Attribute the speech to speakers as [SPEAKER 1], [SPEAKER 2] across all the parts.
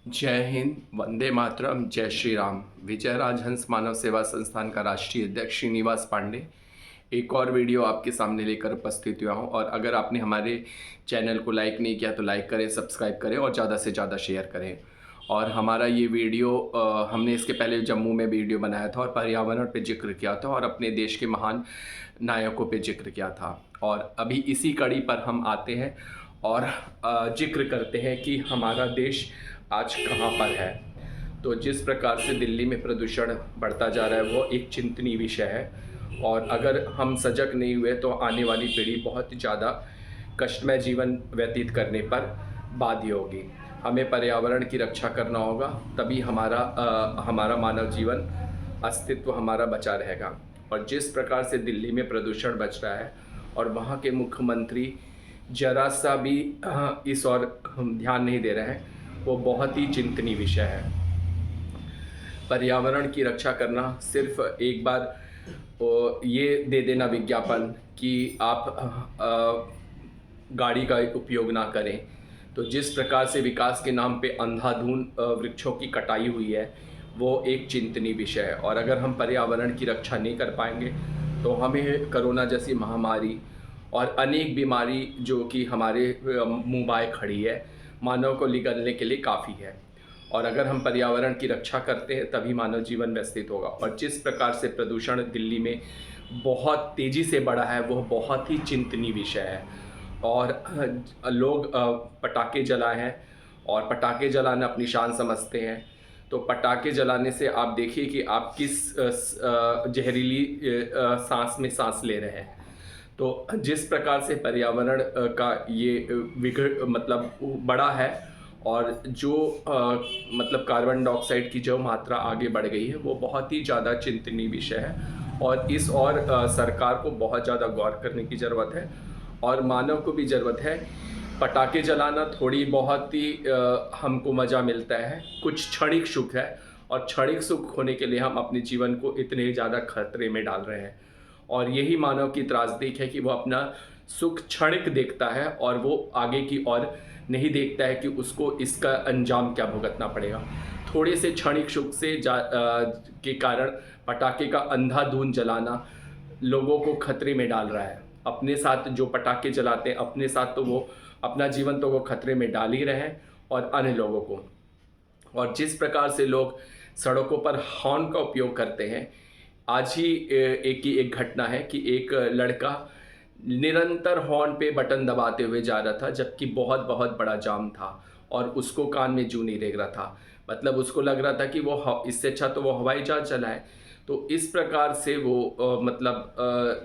[SPEAKER 1] जय हिंद, वंदे मातरम, जय श्री राम। विजय राजहंस मानव सेवा संस्थान का राष्ट्रीय अध्यक्ष श्रीनिवास पांडे एक और वीडियो आपके सामने लेकर उपस्थित हुआ हूँ। और अगर आपने हमारे चैनल को लाइक नहीं किया तो लाइक करें, सब्सक्राइब करें और ज़्यादा से ज़्यादा शेयर करें। और हमारा ये वीडियो हमने इसके पहले जम्मू में वीडियो बनाया था और पर्यावरण पे जिक्र किया था और अपने देश के महान नायकों पे जिक्र किया था। और अभी इसी कड़ी पर हम आते हैं और जिक्र करते हैं कि हमारा देश आज कहाँ पर है। तो जिस प्रकार से दिल्ली में प्रदूषण बढ़ता जा रहा है वो एक चिंतनीय विषय है। और अगर हम सजग नहीं हुए तो आने वाली पीढ़ी बहुत ज़्यादा कष्टमय जीवन व्यतीत करने पर बाध्य होगी। हमें पर्यावरण की रक्षा करना होगा, तभी हमारा मानव जीवन अस्तित्व हमारा बचा रहेगा। और जिस प्रकार से दिल्ली में प्रदूषण बच रहा है और वहाँ के मुख्यमंत्री जरा सा भी इस ओर ध्यान नहीं दे रहे हैं, वो बहुत ही चिंतनीय विषय है। पर्यावरण की रक्षा करना सिर्फ एक बार ये दे देना विज्ञापन कि आप गाड़ी का उपयोग ना करें, तो जिस प्रकार से विकास के नाम पे अंधाधुंध वृक्षों की कटाई हुई है वो एक चिंतनीय विषय है। और अगर हम पर्यावरण की रक्षा नहीं कर पाएंगे तो हमें कोरोना जैसी महामारी और अनेक बीमारी जो कि हमारे मुँह बाए खड़ी है, मानव को निगलने के लिए काफ़ी है। और अगर हम पर्यावरण की रक्षा करते हैं तभी मानव जीवन व्यवस्थित होगा। और जिस प्रकार से प्रदूषण दिल्ली में बहुत तेज़ी से बढ़ा है वो बहुत ही चिंतनीय विषय है। और लोग पटाखे जलाए हैं और पटाखे जलाना अपनी शान समझते हैं। तो पटाखे जलाने से आप देखिए कि आप किस जहरीली सांस में सांस ले रहे हैं। तो जिस प्रकार से पर्यावरण का ये मतलब बड़ा है और जो मतलब कार्बन डाइऑक्साइड की जो मात्रा आगे बढ़ गई है वो बहुत ही ज़्यादा चिंतनीय विषय है। और इस और सरकार को बहुत ज़्यादा गौर करने की ज़रूरत है और मानव को भी ज़रूरत है। पटाखे जलाना थोड़ी बहुत ही हमको मज़ा मिलता है, कुछ क्षणिक सुख है और क्षणिक सुख होने के लिए हम अपने जीवन को इतने ज़्यादा खतरे में डाल रहे हैं। और यही मानव की त्रासदी है कि वो अपना सुख क्षणिक देखता है और वो आगे की ओर नहीं देखता है कि उसको इसका अंजाम क्या भुगतना पड़ेगा। थोड़े से क्षणिक सुख से के कारण पटाखे का अंधाधुंध जलाना लोगों को खतरे में डाल रहा है। अपने साथ जो पटाखे जलाते हैं अपने साथ तो वो अपना जीवन तो वो खतरे में डाल ही रहे हैं और अन्य लोगों को। और जिस प्रकार से लोग सड़कों पर हॉर्न का उपयोग करते हैं, आज ही एक घटना है कि एक लड़का निरंतर हॉर्न पे बटन दबाते हुए जा रहा था जबकि बहुत बहुत बड़ा जाम था और उसको कान में जूं नहीं रेंग रहा था। मतलब उसको लग रहा था कि वो इससे अच्छा तो वो हवाई जहाज चलाए। तो इस प्रकार से वो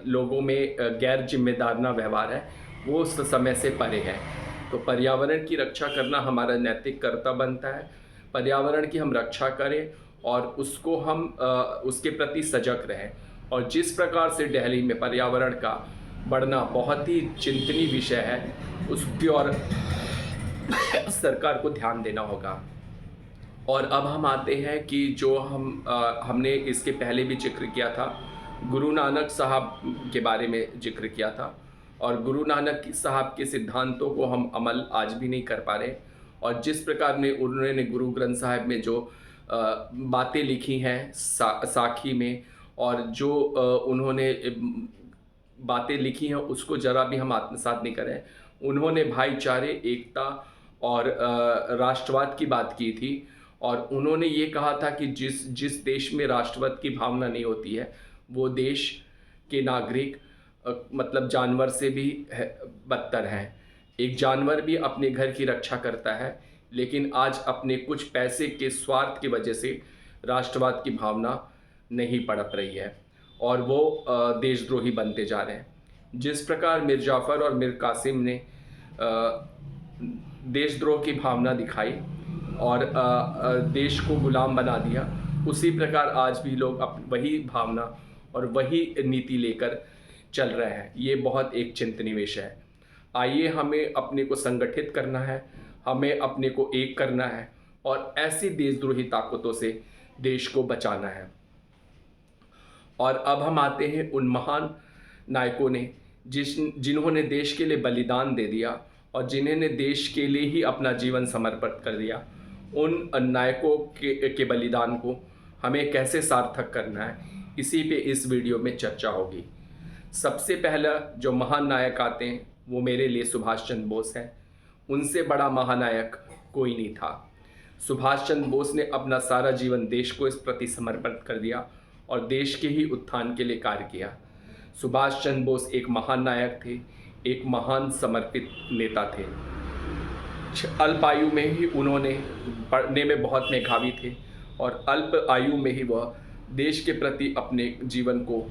[SPEAKER 1] लोगों में गैर जिम्मेदाराना व्यवहार है वो उस समय से परे है। तो पर्यावरण की रक्षा करना हमारा नैतिक कर्तव्य बनता है। पर्यावरण की हम रक्षा करें और उसको हम उसके प्रति सजग रहें। और जिस प्रकार से दिल्ली में पर्यावरण का बढ़ना बहुत ही चिंतनीय विषय है, उसकी ओर सरकार को ध्यान देना होगा। और अब हम आते हैं कि जो हमने इसके पहले भी जिक्र किया था, गुरु नानक साहब के बारे में जिक्र किया था। और गुरु नानक साहब के सिद्धांतों को हम अमल आज भी नहीं कर पा रहे। और जिस प्रकार में उन्होंने गुरु ग्रंथ साहिब में जो बातें लिखी हैं साखी में, और जो उन्होंने बातें लिखी हैं उसको जरा भी हम आत्मसात नहीं करें। उन्होंने भाईचारे, एकता और राष्ट्रवाद की बात की थी। और उन्होंने ये कहा था कि जिस देश में राष्ट्रवाद की भावना नहीं होती है वो देश के नागरिक मतलब जानवर से भी बदतर हैं। एक जानवर भी अपने घर की रक्षा करता है, लेकिन आज अपने कुछ पैसे के स्वार्थ की वजह से राष्ट्रवाद की भावना नहीं पनप रही है और वो देशद्रोही बनते जा रहे हैं। जिस प्रकार मीर जाफ़र और मीर कासिम ने देशद्रोह की भावना दिखाई और देश को गुलाम बना दिया, उसी प्रकार आज भी लोग वही भावना और वही नीति लेकर चल रहे हैं। ये बहुत एक चिंतनीय विषय है। आइए हमें अपने को संगठित करना है, हमें अपने को एक करना है और ऐसी देशद्रोही ताकतों से देश को बचाना है। और अब हम आते हैं उन महान नायकों ने जिन्होंने देश के लिए बलिदान दे दिया और जिन्होंने देश के लिए ही अपना जीवन समर्पित कर दिया। उन नायकों के बलिदान को हमें कैसे सार्थक करना है, इसी पे इस वीडियो में चर्चा होगी। सबसे पहला जो महान नायक आते हैं वो मेरे लिए सुभाष चंद्र बोस हैं। उनसे बड़ा महानायक कोई नहीं था। सुभाष चंद्र बोस ने अपना सारा जीवन देश को इस प्रति समर्पित कर दिया और देश के ही उत्थान के लिए कार्य किया। सुभाष चंद्र बोस एक महान नायक थे, एक महान समर्पित नेता थे। अल्प आयु में ही उन्होंने पढ़ने में बहुत मेधावी थे और अल्प आयु में ही वह देश के प्रति अपने जीवन को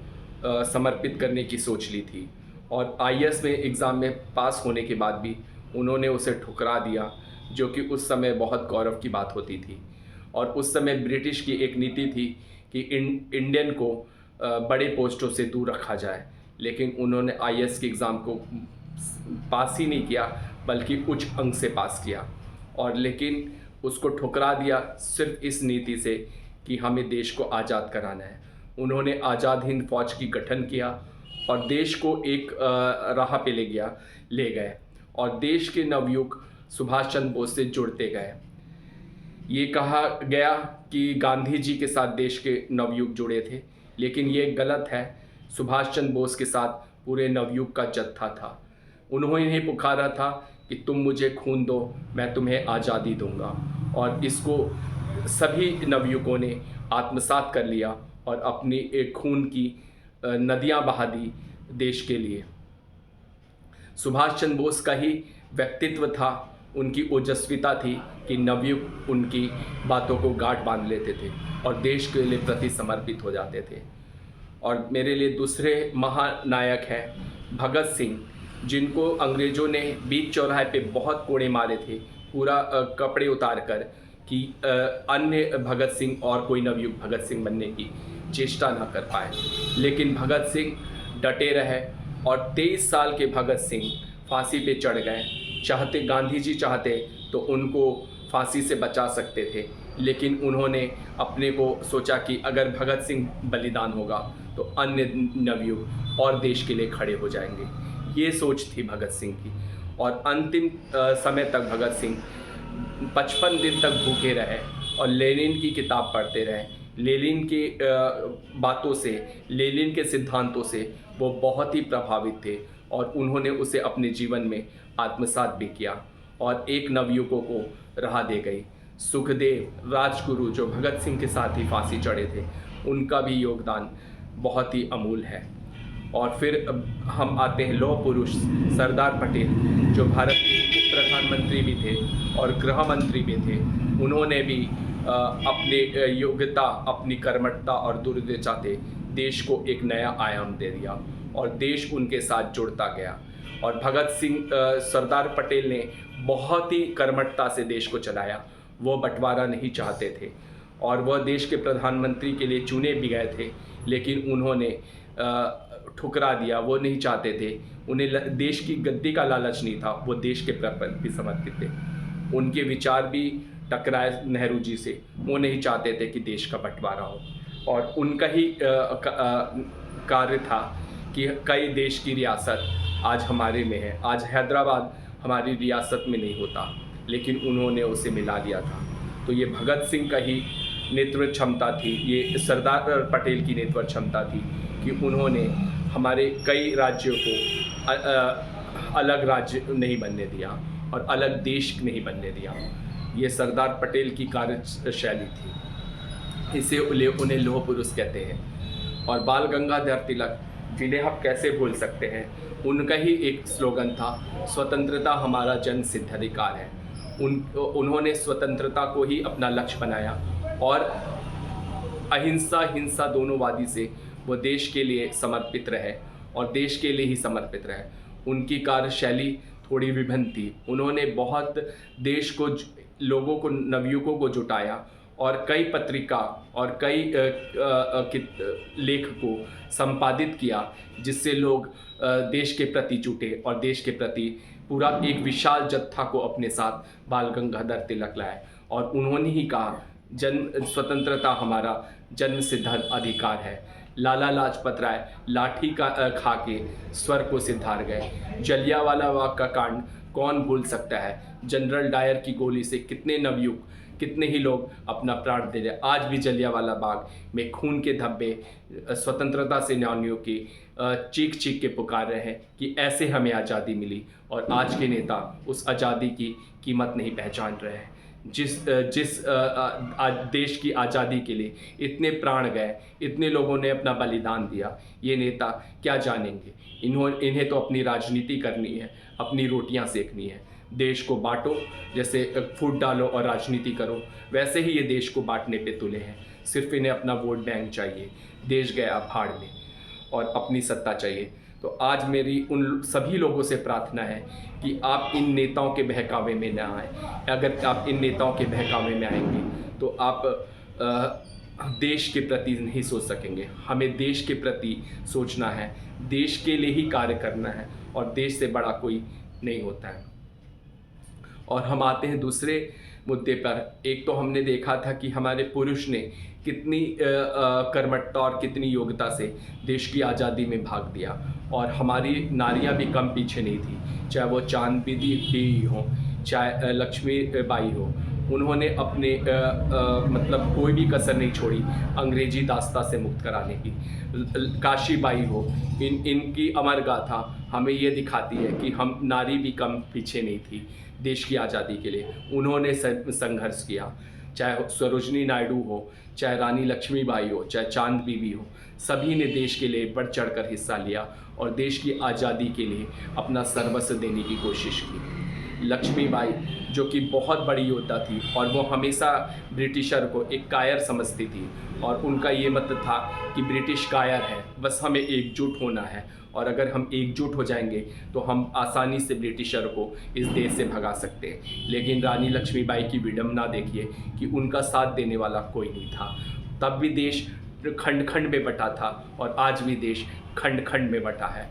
[SPEAKER 1] समर्पित करने की सोच ली थी और आईएएस में एग्ज़ाम में पास होने के बाद भी उन्होंने उसे ठुकरा दिया, जो कि उस समय बहुत गौरव की बात होती थी। और उस समय ब्रिटिश की एक नीति थी कि इंडियन को बड़े पोस्टों से दूर रखा जाए, लेकिन उन्होंने आईएएस के एग्ज़ाम को पास ही नहीं किया बल्कि उच्च अंक से पास किया, और लेकिन उसको ठुकरा दिया सिर्फ इस नीति से कि हमें देश को आज़ाद कराना है। उन्होंने आज़ाद हिंद फौज की गठन किया और देश को एक राह पे ले गए और देश के नवयुग सुभाष चंद्र बोस से जुड़ते गए। ये कहा गया कि गांधी जी के साथ देश के नवयुग जुड़े थे, लेकिन ये गलत है। सुभाष चंद्र बोस के साथ पूरे नवयुग का जत्था था। उन्होंने पुकारा था कि तुम मुझे खून दो, मैं तुम्हें आज़ादी दूंगा, और इसको सभी नवयुगों ने आत्मसात कर लिया और अपनी एक खून की नदियां बहा दी देश के लिए। सुभाष चंद्र बोस का ही व्यक्तित्व था, उनकी ओजस्विता थी कि नवयुग उनकी बातों को गांठ बांध लेते थे और देश के लिए प्रति समर्पित हो जाते थे। और मेरे लिए दूसरे महानायक हैं भगत सिंह, जिनको अंग्रेज़ों ने बीच चौराहे पे बहुत कोड़े मारे थे, पूरा कपड़े उतार कर, कि अन्य भगत सिंह और कोई नवयुग भगत सिंह बनने की चेष्टा न कर पाए। लेकिन भगत सिंह डटे रहे और 23 साल के भगत सिंह फांसी पे चढ़ गए। चाहते गांधी जी चाहते तो उनको फांसी से बचा सकते थे, लेकिन उन्होंने अपने को सोचा कि अगर भगत सिंह बलिदान होगा तो अन्य नवयुग और देश के लिए खड़े हो जाएंगे। ये सोच थी भगत सिंह की। और अंतिम समय तक भगत सिंह 55 दिन तक भूखे रहे और लेनिन की किताब पढ़ते रहे। लेनिन की बातों से, लेनिन के सिद्धांतों से वो बहुत ही प्रभावित थे और उन्होंने उसे अपने जीवन में आत्मसात भी किया और एक नवयुगों को राह दे गई। सुखदेव, राजगुरु, जो भगत सिंह के साथ ही फांसी चढ़े थे, उनका भी योगदान बहुत ही अमूल है। और फिर हम आते हैं लौह पुरुष सरदार पटेल, जो भारत के उप प्रधानमंत्री भी थे और गृह मंत्री भी थे। उन्होंने भी अपने योग्यता, अपनी कर्मठता और दूरदर्शिता से देश को एक नया आयाम दे दिया और देश उनके साथ जुड़ता गया। और भगत सिंह, सरदार पटेल ने बहुत ही कर्मठता से देश को चलाया। वो बंटवारा नहीं चाहते थे और वह देश के प्रधानमंत्री के लिए चुने भी गए थे, लेकिन उन्होंने ठुकरा दिया। वो नहीं चाहते थे, उन्हें देश की गद्दी का लालच नहीं था, वो देश के प्रति समर्पित थे। उनके विचार भी टकराए नेहरू जी से, वो नहीं चाहते थे कि देश का बंटवारा हो। और उनका ही कार्य था कि कई देश की रियासत आज हमारे में है। आज हैदराबाद हमारी रियासत में नहीं होता, लेकिन उन्होंने उसे मिला दिया था। तो ये भगत सिंह का ही नेतृत्व क्षमता थी, ये सरदार पटेल की नेतृत्व क्षमता थी कि उन्होंने हमारे कई राज्यों को अलग राज्य नहीं बनने दिया और अलग देश नहीं बनने दिया। ये सरदार पटेल की कार्यशैली थी, इसे उन्हें लौह पुरुष कहते हैं। और बाल गंगाधर तिलक, जिन्हें हम कैसे भूल सकते हैं, उनका ही एक स्लोगन था, स्वतंत्रता हमारा जन्म सिद्ध अधिकार है। उन्होंने स्वतंत्रता को ही अपना लक्ष्य बनाया और अहिंसा हिंसा दोनों वादी से वो देश के लिए समर्पित रहे और देश के लिए ही समर्पित रहे। उनकी कार्यशैली थोड़ी विभिन्न थी। उन्होंने बहुत देश को, लोगों को, नवयुगों को जुटाया और कई पत्रिका और कई लेख को संपादित किया, जिससे लोग देश के प्रति जुटे और देश के प्रति पूरा एक विशाल जत्था को अपने साथ बाल गंगाधर तिलक लाए। और उन्होंने ही कहा, जन्म स्वतंत्रता हमारा जन्म सिद्ध अधिकार है। लाला लाजपत राय लाठी का खा के स्वर को सिद्धार गए। जलियांवाला बाग का कांड कौन भूल सकता है जनरल डायर की गोली से कितने नवयुवक, कितने ही लोग अपना प्राण दे रहे। आज भी जलियांवाला बाग में खून के धब्बे स्वतंत्रता सेनानियों की चीख चीख के पुकार रहे हैं कि ऐसे हमें आज़ादी मिली, और आज के नेता उस आज़ादी की कीमत नहीं पहचान रहे हैं। जिस देश की आज़ादी के लिए इतने प्राण गए, इतने लोगों ने अपना बलिदान दिया, ये नेता क्या जानेंगे। इन्हें तो अपनी राजनीति करनी है, अपनी रोटियां सेकनी है। देश को बांटो, जैसे फूट डालो और राजनीति करो, वैसे ही ये देश को बांटने पे तुले हैं। सिर्फ इन्हें अपना वोट बैंक चाहिए, देश गया भाड़ में, और अपनी सत्ता चाहिए। तो आज मेरी उन सभी लोगों से प्रार्थना है कि आप इन नेताओं के बहकावे में ना आए। अगर आप इन नेताओं के बहकावे में आएंगे तो आप देश के प्रति नहीं सोच सकेंगे। हमें देश के प्रति सोचना है, देश के लिए ही कार्य करना है, और देश से बड़ा कोई नहीं होता है। और हम आते हैं दूसरे मुद्दे पर। एक तो हमने देखा था कि हमारे पुरुष ने कितनी कर्मठता और कितनी योग्यता से देश की आज़ादी में भाग दिया, और हमारी नारियां भी कम पीछे नहीं थी, चाहे वो चांद बीबी हो, चाहे लक्ष्मीबाई हो। उन्होंने अपने मतलब कोई भी कसर नहीं छोड़ी अंग्रेजी दास्ता से मुक्त कराने की। काशीबाई हो, इनकी अमर गाथा हमें ये दिखाती है कि हम नारी भी कम पीछे नहीं थी देश की आज़ादी के लिए। उन्होंने संघर्ष किया, चाहे सरोजनी नायडू हो, चाहे रानी लक्ष्मीबाई हो, चाहे चांद बीबी हो, सभी ने देश के लिए बढ़ चढ़कर हिस्सा लिया और देश की आज़ादी के लिए अपना सर्वस्व देने की कोशिश की। लक्ष्मीबाई जो कि बहुत बड़ी योद्धा थी, और वो हमेशा ब्रिटिशर को एक कायर समझती थी, और उनका ये मत था कि ब्रिटिश कायर है, बस हमें एकजुट होना है, और अगर हम एकजुट हो जाएंगे तो हम आसानी से ब्रिटिशर को इस देश से भगा सकते हैं। लेकिन रानी लक्ष्मीबाई की विडंबना देखिए कि उनका साथ देने वाला कोई नहीं था। तब भी देश खंड खंड में बटा था, और आज भी देश खंड खंड में बटा है।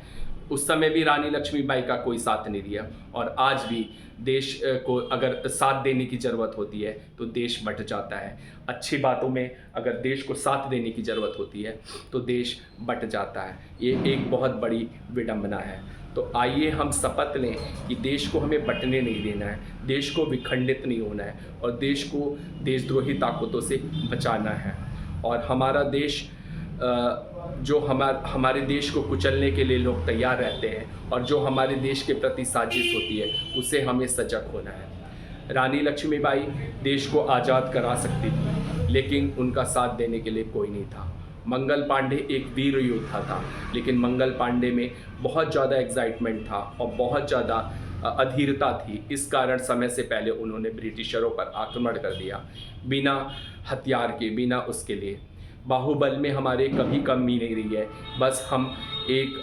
[SPEAKER 1] उस समय भी रानी लक्ष्मीबाई का कोई साथ नहीं दिया, और आज भी देश को अगर साथ देने की ज़रूरत होती है तो देश बट जाता है। अच्छी बातों में अगर देश को साथ देने की ज़रूरत होती है तो देश बट जाता है। ये एक बहुत बड़ी विडंबना है। तो आइए हम शपथ लें कि देश को हमें बटने नहीं देना है, देश को विखंडित नहीं होना है, और देश को देशद्रोही ताकतों से बचाना है। और हमारा देश जो हमारे देश को कुचलने के लिए लोग तैयार रहते हैं, और जो हमारे देश के प्रति साजिश होती है, उससे हमें सजग होना है। रानी लक्ष्मीबाई देश को आज़ाद करा सकती थी, लेकिन उनका साथ देने के लिए कोई नहीं था। मंगल पांडे एक वीर योद्धा था, लेकिन मंगल पांडे में बहुत ज़्यादा एक्साइटमेंट था और बहुत ज़्यादा अधीरता थी। इस कारण समय से पहले उन्होंने ब्रिटिशरों पर आक्रमण कर दिया, बिना हथियार के, बिना उसके लिए। बाहुबल में हमारे कभी कमी नहीं रही है, बस हम एक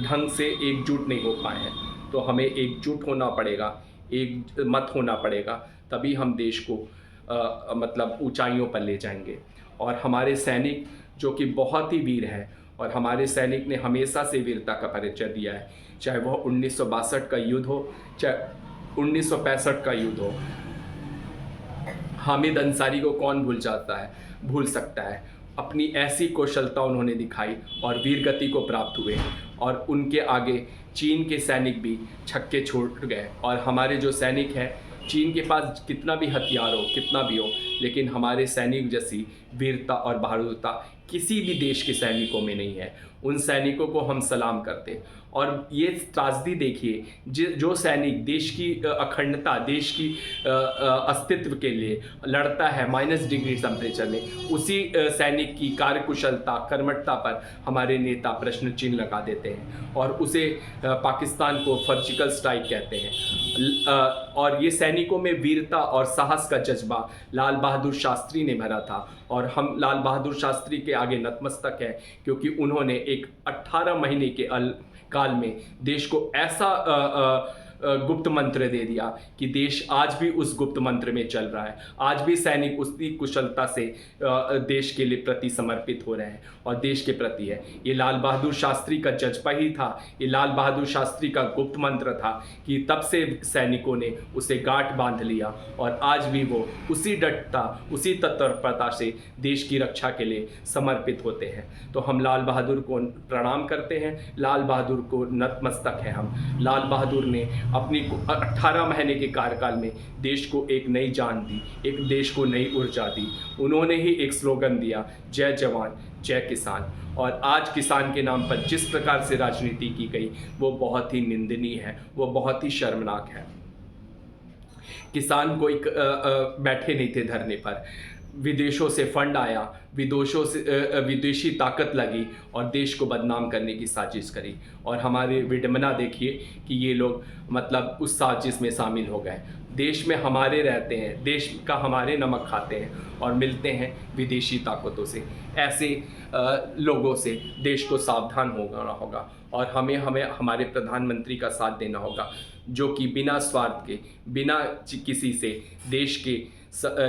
[SPEAKER 1] ढंग से एकजुट नहीं हो पाए हैं। तो हमें एकजुट होना पड़ेगा, एक मत होना पड़ेगा, तभी हम देश को मतलब ऊंचाइयों पर ले जाएंगे। और हमारे सैनिक जो कि बहुत ही वीर हैं, और हमारे सैनिक ने हमेशा से वीरता का परिचय दिया है, चाहे वह 1962 का युद्ध हो, चाहे 1965 का युद्ध हो। हामिद अंसारी को कौन भूल सकता है। अपनी ऐसी कौशलता उन्होंने दिखाई और वीर गति को प्राप्त हुए, और उनके आगे चीन के सैनिक भी छक्के छोड़ गए। और हमारे जो सैनिक हैं, चीन के पास कितना भी हथियार हो, कितना भी हो, लेकिन हमारे सैनिक जैसी वीरता और बहादुरता किसी भी देश के सैनिकों में नहीं है। उन सैनिकों को हम सलाम करते। और ये त्रासदी देखिए, जो सैनिक देश की अखंडता, देश की अस्तित्व के लिए लड़ता है -डिग्री टेम्परेचर में, उसी सैनिक की कार्यकुशलता, कर्मठता पर हमारे नेता प्रश्न चिन्ह लगा देते हैं, और उसे पाकिस्तान को सर्जिकल स्ट्राइक कहते हैं। और ये सैनिकों में वीरता और साहस का जज्बा लाल बहादुर शास्त्री ने भरा था, और हम लाल बहादुर शास्त्री के आगे नतमस्तक हैं, क्योंकि उन्होंने एक 18 महीने के काल में देश को ऐसा गुप्त मंत्र दे दिया कि देश आज भी उस गुप्त मंत्र में चल रहा है। आज भी सैनिक उसी कुशलता से देश के लिए प्रति समर्पित हो रहे हैं, और देश के प्रति है। ये लाल बहादुर शास्त्री का जज्बा ही था, ये लाल बहादुर शास्त्री का गुप्त मंत्र था कि तब से सैनिकों ने उसे गांठ बांध लिया, और आज भी वो उसी डटता, उसी तत्परता से देश की रक्षा के लिए समर्पित होते हैं। तो हम लाल बहादुर को प्रणाम करते हैं, लाल बहादुर को नतमस्तक है हम। लाल बहादुर ने अपनी 18 महीने के कार्यकाल में देश को एक नई जान दी, एक देश को नई ऊर्जा दी। उन्होंने ही एक स्लोगन दिया, जय जवान जय किसान। और आज किसान के नाम पर जिस प्रकार से राजनीति की गई वो बहुत ही निंदनीय है, वो बहुत ही शर्मनाक है। किसान कोई बैठे नहीं थे धरने पर, विदेशों से फंड आया, विदेशों से विदेशी ताकत लगी और देश को बदनाम करने की साजिश करी। और हमारी विडंबना देखिए कि ये लोग मतलब उस साजिश में शामिल हो गए। देश में हमारे रहते हैं, देश का हमारे नमक खाते हैं और मिलते हैं विदेशी ताकतों से। ऐसे लोगों से देश को सावधान होना होगा और हमें हमारे प्रधानमंत्री का साथ देना होगा, जो कि बिना स्वार्थ के, बिना किसी से देश के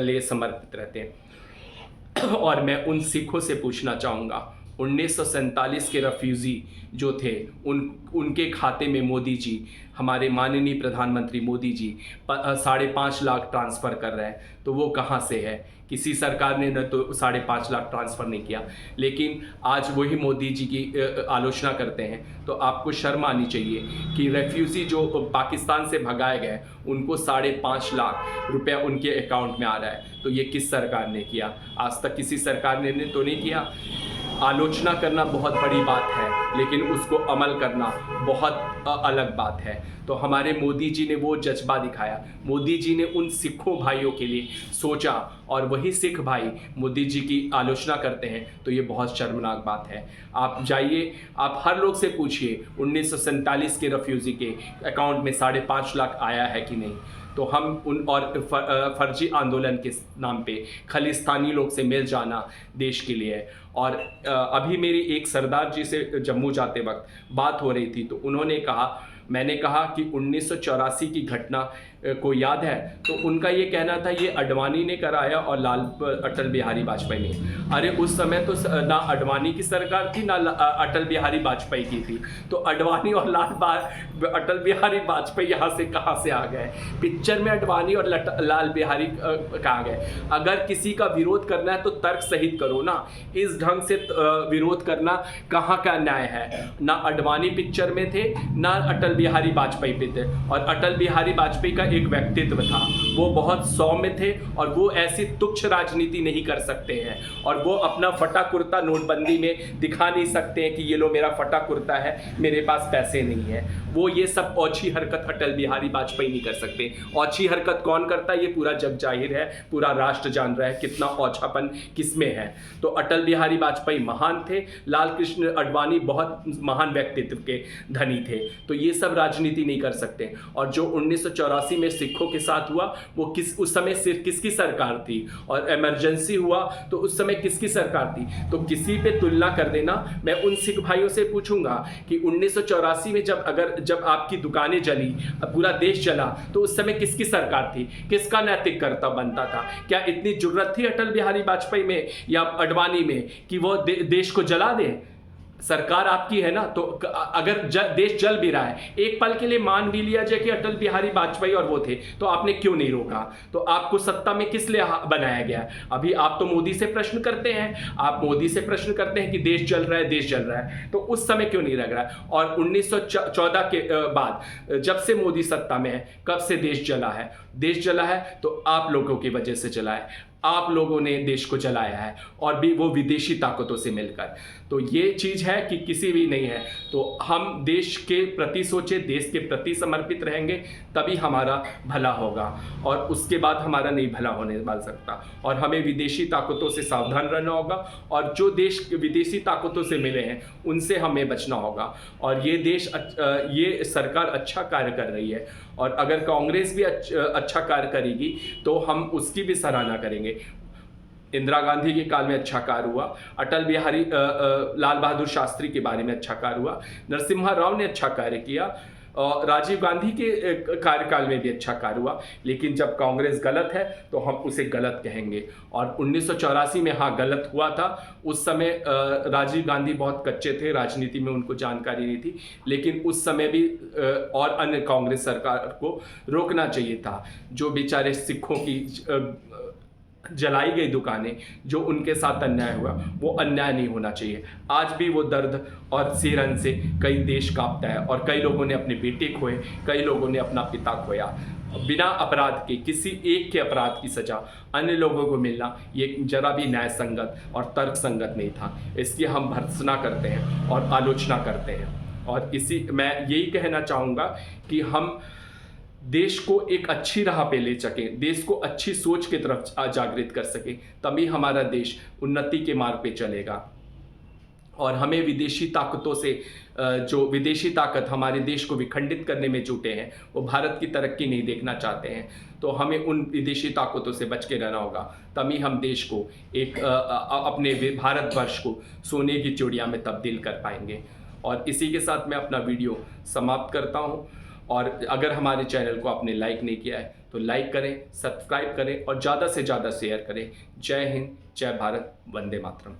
[SPEAKER 1] लिए समर्पित रहते हैं। और मैं उन सिखों से पूछना चाहूँगा, 1947 के रेफ्यूजी जो थे उनके खाते में मोदी जी, हमारे माननीय प्रधानमंत्री मोदी जी 5.5 लाख ट्रांसफ़र कर रहे हैं, तो वो कहाँ से है? किसी सरकार ने न तो 5.5 लाख ट्रांसफ़र नहीं किया, लेकिन आज वही मोदी जी की आलोचना करते हैं। तो आपको शर्म आनी चाहिए कि रेफ्यूजी जो पाकिस्तान से भगाए गए उनको 5.5 लाख रुपया उनके अकाउंट में आ रहा है। तो ये किस सरकार ने किया? आज तक किसी सरकार ने तो नहीं किया। आलोचना करना बहुत बड़ी बात है, लेकिन उसको अमल करना बहुत अलग बात है। तो हमारे मोदी जी ने वो जज्बा दिखाया, मोदी जी ने उन सिखों भाइयों के लिए सोचा, और वही सिख भाई मोदी जी की आलोचना करते हैं। तो ये बहुत शर्मनाक बात है। आप जाइए, आप हर लोग से पूछिए 1947 के रेफ्यूजी के अकाउंट में 5.5 लाख आया है कि नहीं। तो हम उन और फर्जी आंदोलन के नाम पे खालिस्तानी लोग से मिल जाना देश के लिए है। और अभी मेरी एक सरदार जी से जम्मू जाते वक्त बात हो रही थी, तो उन्होंने कहा, मैंने कहा कि 1984 की घटना को याद है? तो उनका ये कहना था ये अडवाणी ने कराया और अटल बिहारी वाजपेयी ने। अरे उस समय तो ना अडवाणी की सरकार थी ना अटल बिहारी वाजपेयी की थी। तो अडवाणी और अटल बिहारी वाजपेयी यहाँ से कहाँ से आ गए? पिक्चर में अडवाणी और लाल बिहारी कहाँ गए? अगर किसी का विरोध करना है तो तर्क सहित करो ना, इस ढंग से विरोध करना कहाँ का न्याय है? ना अडवाणी पिक्चर में थे ना अटल बिहारी वाजपेयी पे थे। और अटल बिहारी वाजपेयी का एक व्यक्तित्व था, वो बहुत सौम्य थे और वो ऐसी तुच्छ राजनीति नहीं कर सकते हैं। और वो अपना फटा कुर्ता नोटबंदी में दिखा नहीं सकते हैं कि ये लो मेरा फटा कुर्ता है, मेरे पास पैसे नहीं है। वो ये सब औछी हरकत अटल बिहारी वाजपेयी नहीं कर सकते। औछी हरकत कौन करता है ये पूरा जग जाहिर है, पूरा राष्ट्र जान रहा है कितना औछापन किसमें है। तो अटल बिहारी वाजपेयी महान थे, लाल कृष्ण आडवाणी बहुत महान व्यक्तित्व के धनी थे। तो ये सब राजनीति नहीं कर सकते। और जो 1984 में सिखों के साथ हुआ वो उस समय सिर्फ किसकी सरकार थी? और इमरजेंसी हुआ तो उस समय किसकी सरकार थी? तो किसी पे तुलना कर देना। मैं उन सिख भाइयों से पूछूंगा कि 1984 में जब आपकी दुकानें जली, पूरा देश जला, तो उस समय किसकी सरकार थी? किसका नैतिक कर्तव्य बनता था? क्या इतनी जुर्रत थी अटल बिहारी वाजपेयी में या आडवाणी में कि वो देश को जला दें? सरकार आपकी है ना। तो अगर देश जल भी रहा है, एक पल के लिए मान भी लिया जाए कि अटल बिहारी वाजपेयी और वो थे, तो आपने क्यों नहीं रोका? तो आपको सत्ता में किस लिए बनाया गया? अभी आप तो मोदी से प्रश्न करते हैं, आप मोदी से प्रश्न करते हैं कि देश जल रहा है, देश जल रहा है, तो उस समय क्यों नहीं लग रहा है? और 1914 के बाद जब से मोदी सत्ता में है, कब से देश जला है? देश जला है तो आप लोगों की वजह से जला है। आप लोगों ने देश को जलाया है, और भी वो विदेशी ताकतों से मिलकर। तो ये चीज़ है कि किसी भी नहीं है। तो हम देश के प्रति सोचे, देश के प्रति समर्पित रहेंगे, तभी हमारा भला होगा, और उसके बाद हमारा नहीं भला होने वाला सकता। और हमें विदेशी ताकतों से सावधान रहना होगा, और जो देश विदेशी ताकतों से मिले हैं उनसे हमें बचना होगा। और ये देश ये सरकार अच्छा कार्य कर रही है, और अगर कांग्रेस भी अच्छा कार्य करेगी तो हम उसकी भी सराहना करेंगे। इंदिरा गांधी के काल में अच्छा कार्य हुआ, अटल बिहारी लाल बहादुर शास्त्री के बारे में अच्छा कार्य हुआ, नरसिम्हा राव ने अच्छा कार्य किया, और राजीव गांधी के कार्यकाल में भी अच्छा कार्य हुआ। लेकिन जब कांग्रेस गलत है तो हम उसे गलत कहेंगे। और 1984 में हाँ गलत हुआ था, उस समय राजीव गांधी बहुत कच्चे थे, राजनीति में उनको जानकारी नहीं थी, लेकिन उस समय भी और अन्य कांग्रेस सरकार को रोकना चाहिए था। जो बेचारे सिखों की जलाई गई दुकानें, जो उनके साथ अन्याय हुआ, वो अन्याय नहीं होना चाहिए। आज भी वो दर्द और सिरहन से कई देश कांपता है और कई लोगों ने अपने बेटे खोए, कई लोगों ने अपना पिता खोया। बिना अपराध के, किसी एक के अपराध की सजा अन्य लोगों को मिलना ये जरा भी न्याय संगत और तर्क संगत नहीं था। इसकी हम भर्त्सना करते हैं और आलोचना करते हैं। और मैं यही कहना चाहूँगा कि हम देश को एक अच्छी राह पे ले सकें, देश को अच्छी सोच की तरफ जागृत कर सकें, तभी हमारा देश उन्नति के मार्ग पे चलेगा। और हमें विदेशी ताकतों से, जो विदेशी ताकत हमारे देश को विखंडित करने में जुटे हैं, वो भारत की तरक्की नहीं देखना चाहते हैं, तो हमें उन विदेशी ताकतों से बच के रहना होगा। तभी हम देश को अपने भारतवर्ष को सोने की चिड़िया में तब्दील कर पाएंगे। और इसी के साथ मैं अपना वीडियो समाप्त करता हूँ। और अगर हमारे चैनल को आपने लाइक नहीं किया है तो लाइक करें, सब्सक्राइब करें और ज़्यादा से ज़्यादा शेयर करें। जय हिंद, जय भारत, वंदे मातरम।